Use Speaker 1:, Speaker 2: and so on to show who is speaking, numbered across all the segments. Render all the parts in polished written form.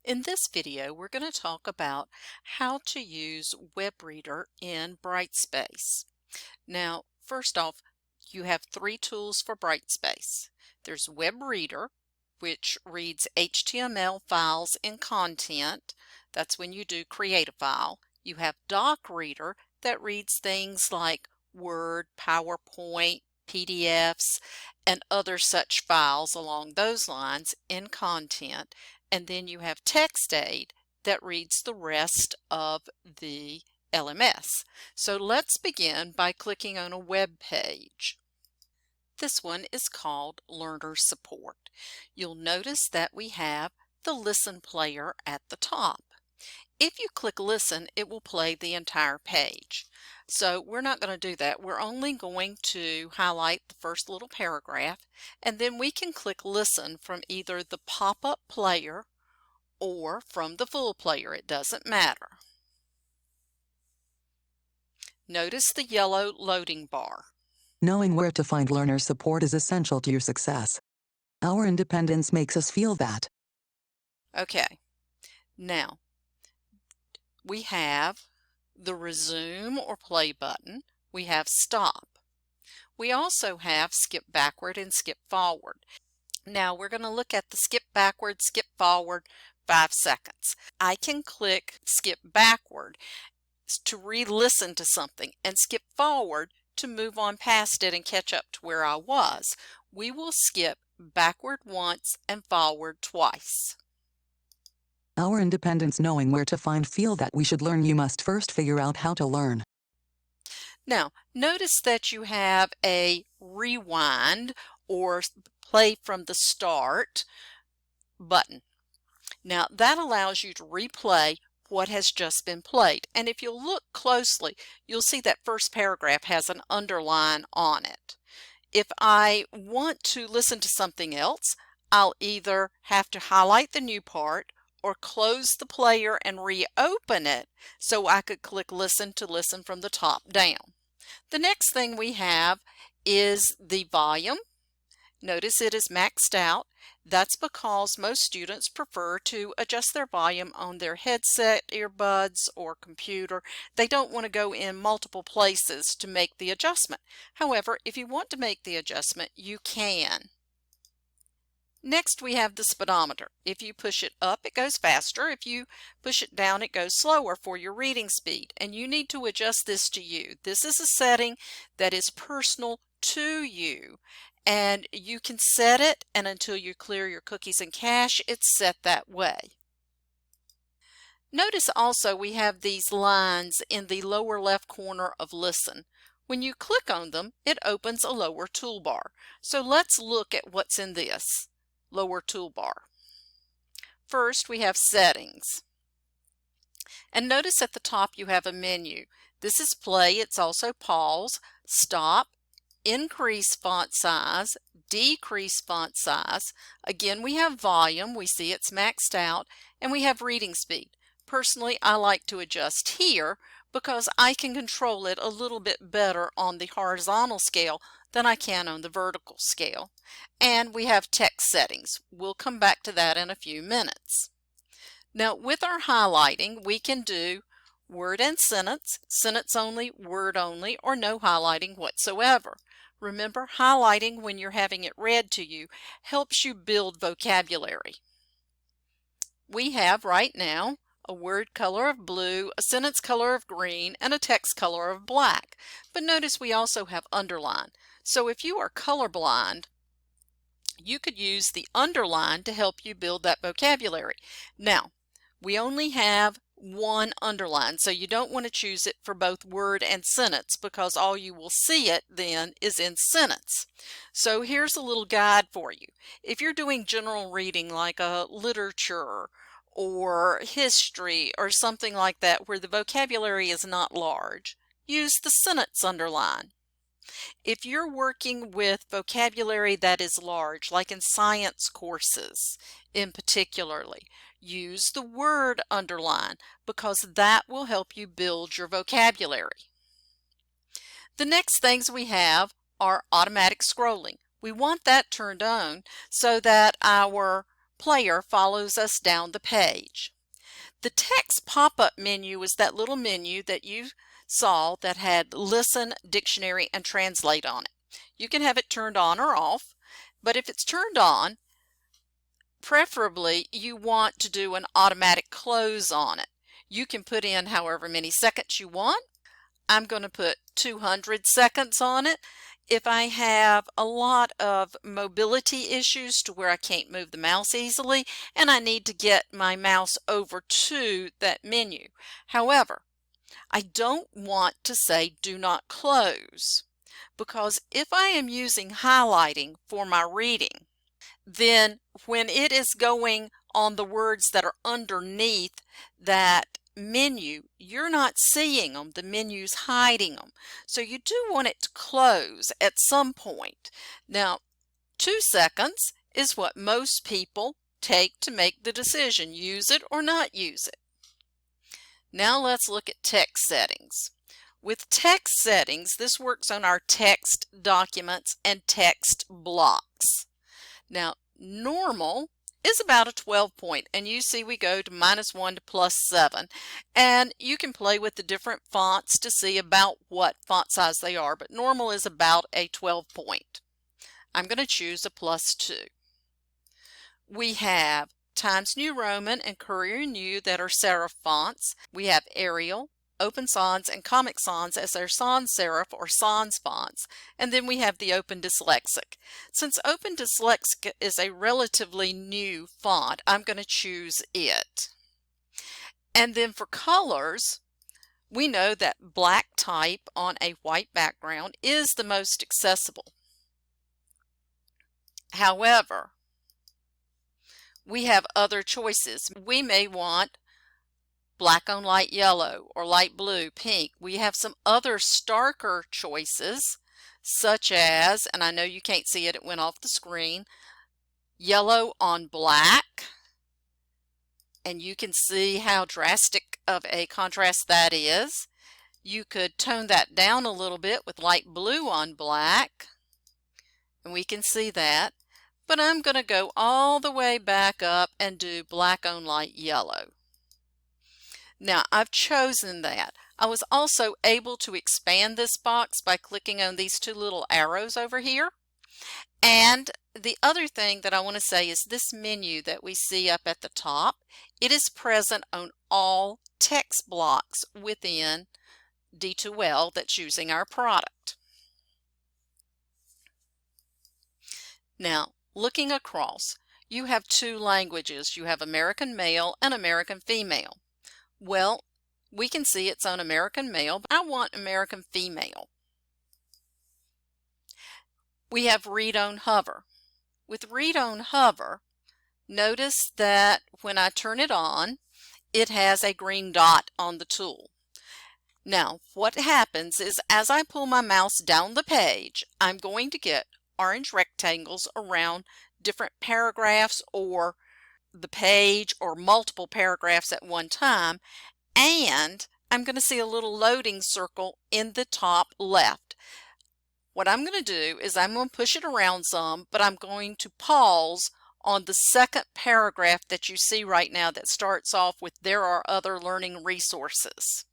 Speaker 1: In this video, we're going to talk about how to use webReader in Brightspace. Now, first off, you have three tools for Brightspace. There's webReader, which reads HTML files and content. That's when you do create a file. You have DocReader that reads things like Word, PowerPoint, PDFs, and other such files along those lines in content. And then you have TextAid that reads the rest of the LMS. So let's begin by clicking on a web page. This one is called Learner Support. You'll notice that we have the Listen player at the top. If you click Listen, it will play the entire page. So we're not going to do that. We're only going to highlight the first little paragraph, and then we can click Listen from either the pop-up player or from the full player. It doesn't matter. Notice the yellow loading bar.
Speaker 2: Knowing where to find learner support is essential to your success. Our independence makes us feel that.
Speaker 1: Okay, now we have the resume or play button. We have stop. We also have skip backward and skip forward. Now we're going to look at the skip backward, skip forward, 5 seconds. I can click skip backward to re-listen to something and skip forward to move on past it and catch up to where I was. We will skip backward once and forward twice.
Speaker 2: Our independence knowing where to find feel that we should learn. You must first figure out how to learn.
Speaker 1: Now notice that you have a rewind or play from the start button. Now that allows you to replay what has just been played, and if you'll look closely, you'll see that first paragraph has an underline on it. If I want to listen to something else, I'll either have to highlight the new part or close the player and reopen it so I could click listen to listen from the top down. The next thing we have is the volume. Notice it is maxed out. That's because most students prefer to adjust their volume on their headset, earbuds, or computer. They don't want to go in multiple places to make the adjustment. However, if you want to make the adjustment, you can. Next, we have the speedometer. If you push it up, it goes faster. If you push it down, it goes slower for your reading speed. And you need to adjust this to you. This is a setting that is personal to you. And you can set it, and until you clear your cookies and cache, it's set that way. Notice also we have these lines in the lower left corner of Listen. When you click on them, it opens a lower toolbar. So let's look at what's in this lower toolbar. First, we have Settings. And notice at the top you have a menu. This is play. It's also pause, stop, increase font size, decrease font size. Again, we have volume. We see it's maxed out. And we have reading speed. Personally, I like to adjust here because I can control it a little bit better on the horizontal scale than I can on the vertical scale. And we have text settings. We'll come back to that in a few minutes. Now, with our highlighting, we can do word and sentence, sentence only, word only, or no highlighting whatsoever. Remember, highlighting when you're having it read to you helps you build vocabulary. We have right now a word color of blue, a sentence color of green, and a text color of black. But notice we also have underline. So if you are colorblind, you could use the underline to help you build that vocabulary. Now, we only have one underline, so you don't want to choose it for both word and sentence because all you will see it then is in sentence. So here's a little guide for you. If you're doing general reading like a literature or history or something like that where the vocabulary is not large, use the sentence underline. If you're working with vocabulary that is large, like in science courses in particularly, use the word underline because that will help you build your vocabulary. The next things we have are automatic scrolling. We want that turned on so that our player follows us down the page. The text pop-up menu is that little menu that you saw that had Listen, Dictionary, and Translate on it. You can have it turned on or off, but if it's turned on, preferably you want to do an automatic close on it. You can put in however many seconds you want. I'm going to put 200 seconds on it. If I have a lot of mobility issues to where I can't move the mouse easily and I need to get my mouse over to that menu. However, I don't want to say do not close, because if I am using highlighting for my reading, then when it is going on the words that are underneath that menu, you're not seeing them. The menu's hiding them. So you do want it to close at some point. Now, 2 seconds is what most people take to make the decision, use it or not use it. Now let's look at text settings. With text settings, this works on our text documents and text blocks. Now, normal is about a 12 point, and you see we go to -1 to +7, and you can play with the different fonts to see about what font size they are, but normal is about a 12 point. I'm going to choose a +2. We have Times New Roman and Courier New that are serif fonts. We have Arial, Open Sans, and Comic Sans as our sans serif or sans fonts. And then we have the Open Dyslexic. Since Open Dyslexic is a relatively new font, I'm going to choose it. And then for colors, we know that black type on a white background is the most accessible. However, we have other choices. We may want black on light yellow or light blue, pink. We have some other starker choices such as, and I know you can't see it, it went off the screen, yellow on black. And you can see how drastic of a contrast that is. You could tone that down a little bit with light blue on black, and we can see that. But I'm going to go all the way back up and do black on light yellow. Now I've chosen that. I was also able to expand this box by clicking on these two little arrows over here. And the other thing that I want to say is this menu that we see up at the top, it is present on all text blocks within D2L that's using our product. Now, looking across, you have two languages. You have American male and American female. Well, we can see it's on American male, but I want American female. We have Read on Hover. With Read on Hover, notice that when I turn it on, it has a green dot on the tool. Now, what happens is as I pull my mouse down the page, I'm going to get orange rectangles around different paragraphs or the page or multiple paragraphs at one time, and I'm going to see a little loading circle in the top left. What I'm going to do is I'm going to push it around some, but I'm going to pause on the second paragraph that you see right now that starts off with "There are other learning resources."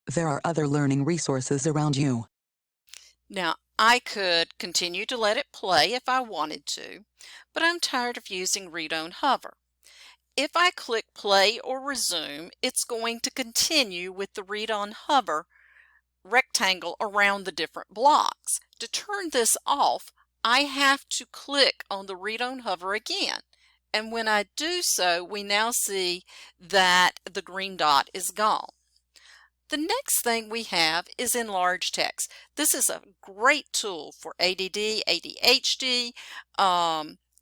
Speaker 2: There are other learning resources around you.
Speaker 1: Now, I could continue to let it play if I wanted to, but I'm tired of using Read on Hover. If I click play or resume, it's going to continue with the Read on Hover rectangle around the different blocks. To turn this off, I have to click on the Read on Hover again. And when I do so, we now see that the green dot is gone. The next thing we have is enlarge text. This is a great tool for ADD, ADHD,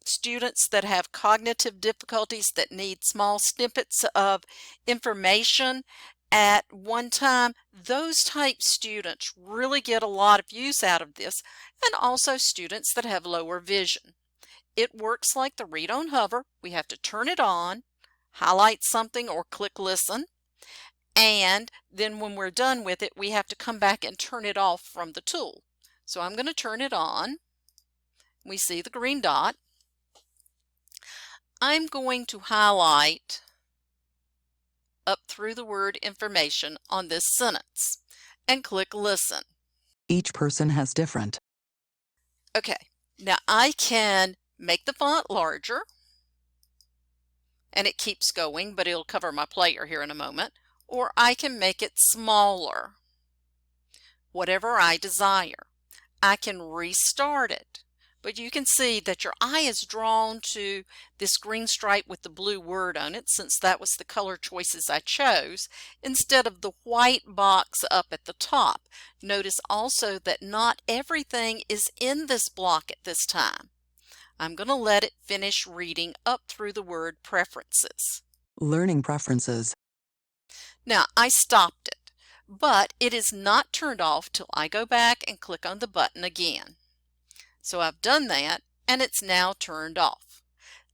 Speaker 1: students that have cognitive difficulties that need small snippets of information at one time. Those type students really get a lot of use out of this, and also students that have lower vision. It works like the Read on Hover. We have to turn it on, highlight something, or click listen. And then when we're done with it, we have to come back and turn it off from the tool. So I'm going to turn it on. We see the green dot. I'm going to highlight up through the word information on this sentence and click Listen.
Speaker 2: Each person has different.
Speaker 1: Okay, now I can make the font larger, and it keeps going, but it'll cover my player here in a moment, or I can make it smaller, whatever I desire. I can restart it, but you can see that your eye is drawn to this green stripe with the blue word on it, since that was the color choices I chose, instead of the white box up at the top. Notice also that not everything is in this block at this time. I'm going to let it finish reading up through the word Preferences.
Speaker 2: Learning preferences.
Speaker 1: Now, I stopped it, but it is not turned off till I go back and click on the button again. So I've done that, and it's now turned off.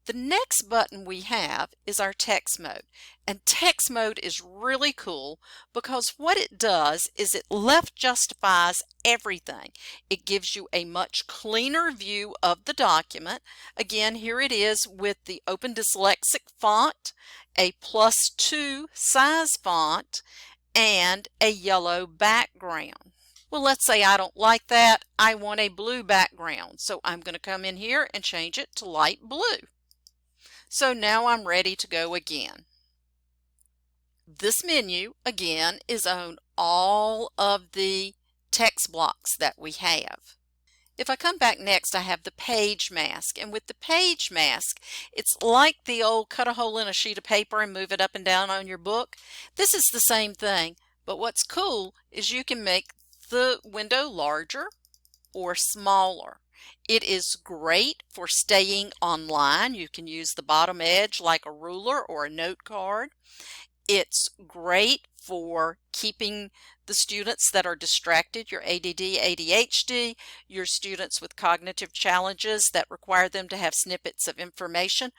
Speaker 1: The next button we have is our text mode, and text mode is really cool because what it does is it left justifies everything. It gives you a much cleaner view of the document. Again, here it is with the Open Dyslexic font, a +2 size font, and a yellow background. Well, let's say I don't like that. I want a blue background. So I'm going to come in here and change it to light blue. So now I'm ready to go again. This menu, again, is on all of the text blocks that we have. If I come back next, I have the page mask. And with the page mask, it's like the old cut a hole in a sheet of paper and move it up and down on your book. This is the same thing, but what's cool is you can make the window larger or smaller. It is great for staying online. You can use the bottom edge like a ruler or a note card. It's great for keeping the students that are distracted, your ADD, ADHD, your students with cognitive challenges that require them to have snippets of information,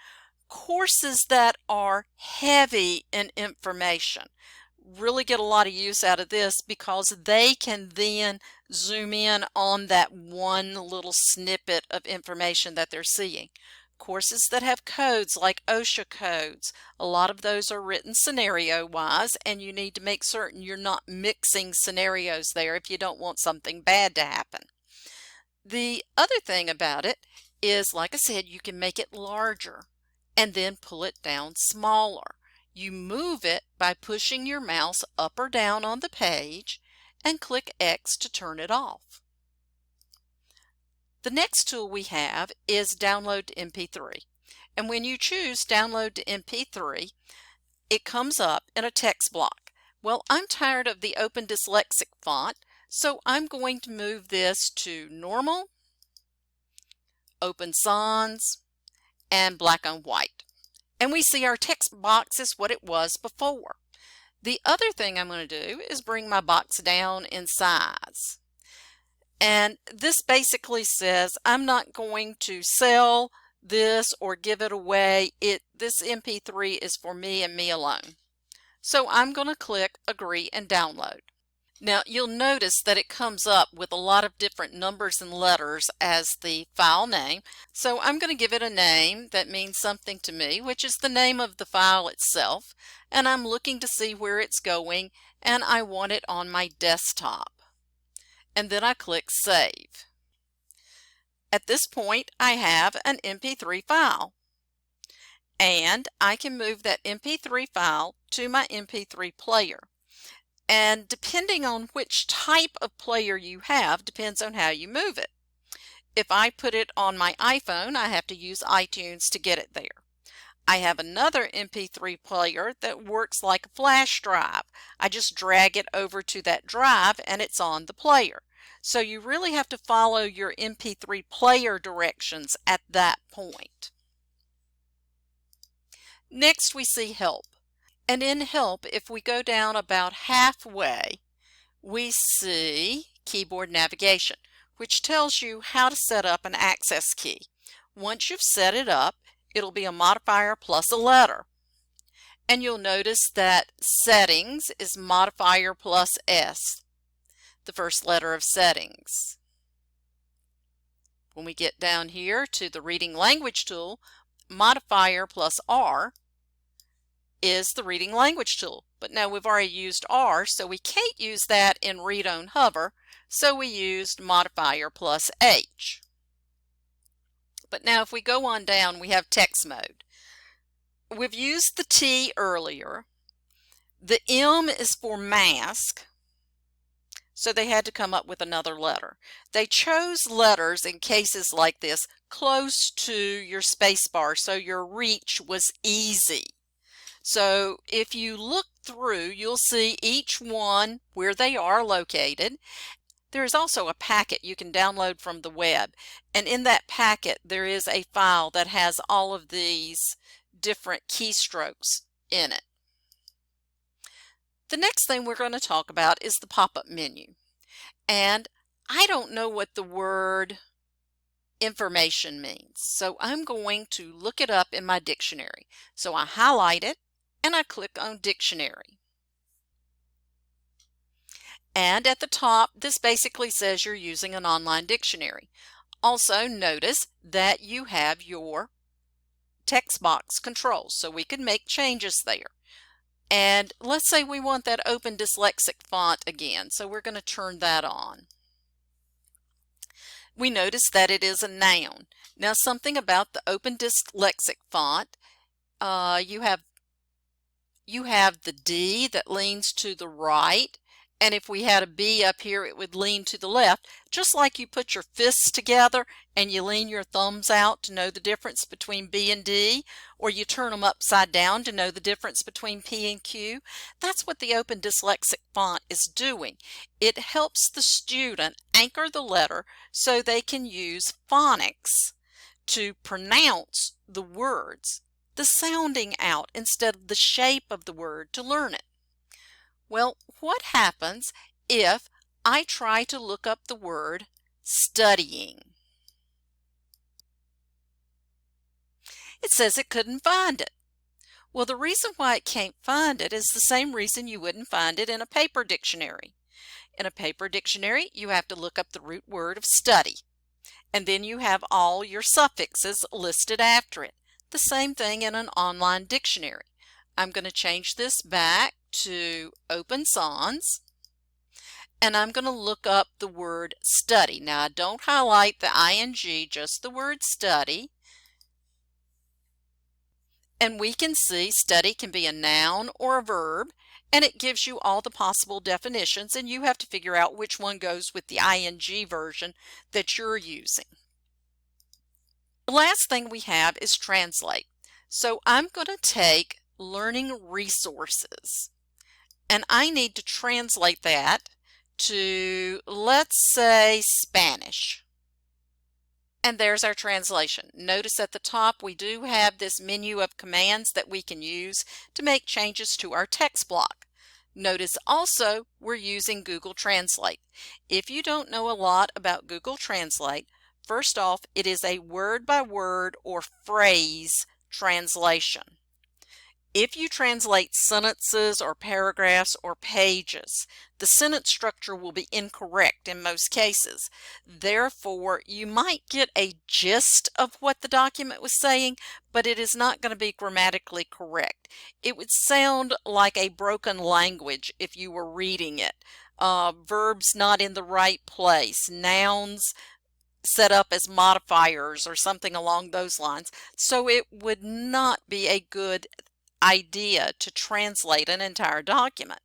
Speaker 1: courses that are heavy in information. Really get a lot of use out of this because they can then zoom in on that one little snippet of information that they're seeing. Courses that have codes like OSHA codes, a lot of those are written scenario-wise, and you need to make certain you're not mixing scenarios there if you don't want something bad to happen. The other thing about it is, like I said, you can make it larger and then pull it down smaller. You move it by pushing your mouse up or down on the page and click X to turn it off. The next tool we have is Download to MP3. And when you choose Download to MP3, it comes up in a text block. Well, I'm tired of the Open Dyslexic font, so I'm going to move this to Normal, Open Sans, and Black on White. And we see our text box is what it was before. The other thing I'm going to do is bring my box down in size. And this basically says I'm not going to sell this or give it away. This MP3 is for me and me alone. So I'm going to click Agree and Download. Now you'll notice that it comes up with a lot of different numbers and letters as the file name. So I'm going to give it a name that means something to me, which is the name of the file itself. And I'm looking to see where it's going, and I want it on my desktop. And then I click Save. At this point, I have an MP3 file. And I can move that MP3 file to my MP3 player. And depending on which type of player you have depends on how you move it. If I put it on my iPhone, I have to use iTunes to get it there. I have another MP3 player that works like a flash drive. I just drag it over to that drive and it's on the player. So you really have to follow your MP3 player directions at that point. Next we see Help. And in Help, if we go down about halfway, we see Keyboard Navigation, which tells you how to set up an access key. Once you've set it up, it'll be a modifier plus a letter. And you'll notice that Settings is modifier plus S, the first letter of Settings. When we get down here to the reading language tool, modifier plus R is the reading language tool. But now we've already used R, so we can't use that in read on hover, so we used modifier plus H. But now if we go on down, we have text mode. We've used the T earlier. The M is for mask, so they had to come up with another letter. They chose letters in cases like this close to your space bar, so your reach was easy. So if you look through, you'll see each one where they are located. There is also a packet you can download from the web, and in that packet there is a file that has all of these different keystrokes in it. The next thing we're going to talk about is the pop-up menu. And I don't know what the word information means, so I'm going to look it up in my dictionary. So I highlight it and I click on dictionary. And at the top, this basically says you're using an online dictionary. Also notice that you have your text box controls, so we can make changes there. And let's say we want that open dyslexic font again, so we're going to turn that on. We notice that it is a noun. Now something about the open dyslexic font, you have the D that leans to the right, and if we had a B up here it would lean to the left, just like you put your fists together and you lean your thumbs out to know the difference between B and D, or you turn them upside down to know the difference between P and Q. That's what the open dyslexic font is doing. It helps the student anchor the letter so they can use phonics to pronounce the words, the sounding out instead of the shape of the word to learn it. Well, what happens if I try to look up the word studying? It says it couldn't find it. Well, the reason why it can't find it is the same reason you wouldn't find it in a paper dictionary. In a paper dictionary, you have to look up the root word of study, and then you have all your suffixes listed after it. The same thing in an online dictionary. I'm going to change this back to Open Sans, and I'm going to look up the word study. Now I don't highlight the ing, just the word study. And we can see study can be a noun or a verb, and it gives you all the possible definitions, and you have to figure out which one goes with the ing version that you're using. The last thing we have is translate. So I'm going to take learning resources, and I need to translate that to, let's say, Spanish. And there's our translation. Notice at the top we do have this menu of commands that we can use to make changes to our text block. Notice also we're using Google Translate. If you don't know a lot about Google Translate, first off, it is a word-by-word or phrase translation. If you translate sentences or paragraphs or pages, the sentence structure will be incorrect in most cases. Therefore, you might get a gist of what the document was saying, but it is not going to be grammatically correct. It would sound like a broken language if you were reading it. Verbs not in the right place, nouns set up as modifiers or something along those lines. So it would not be a good idea to translate an entire document.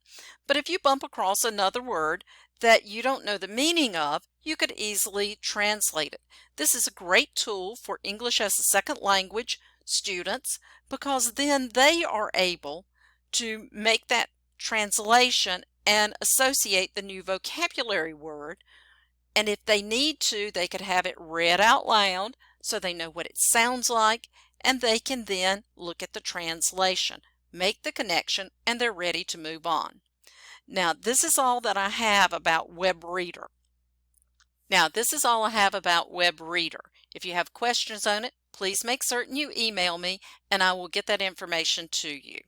Speaker 1: But if you bump across another word that you don't know the meaning of, you could easily translate it. This is a great tool for English as a second language students, because then they are able to make that translation and associate the new vocabulary word. And if they need to, they could have it read out loud so they know what it sounds like, and they can then look at the translation, make the connection, and they're ready to move on. Now, this is all that I have about webReader. If you have questions on it, please make certain you email me, and I will get that information to you.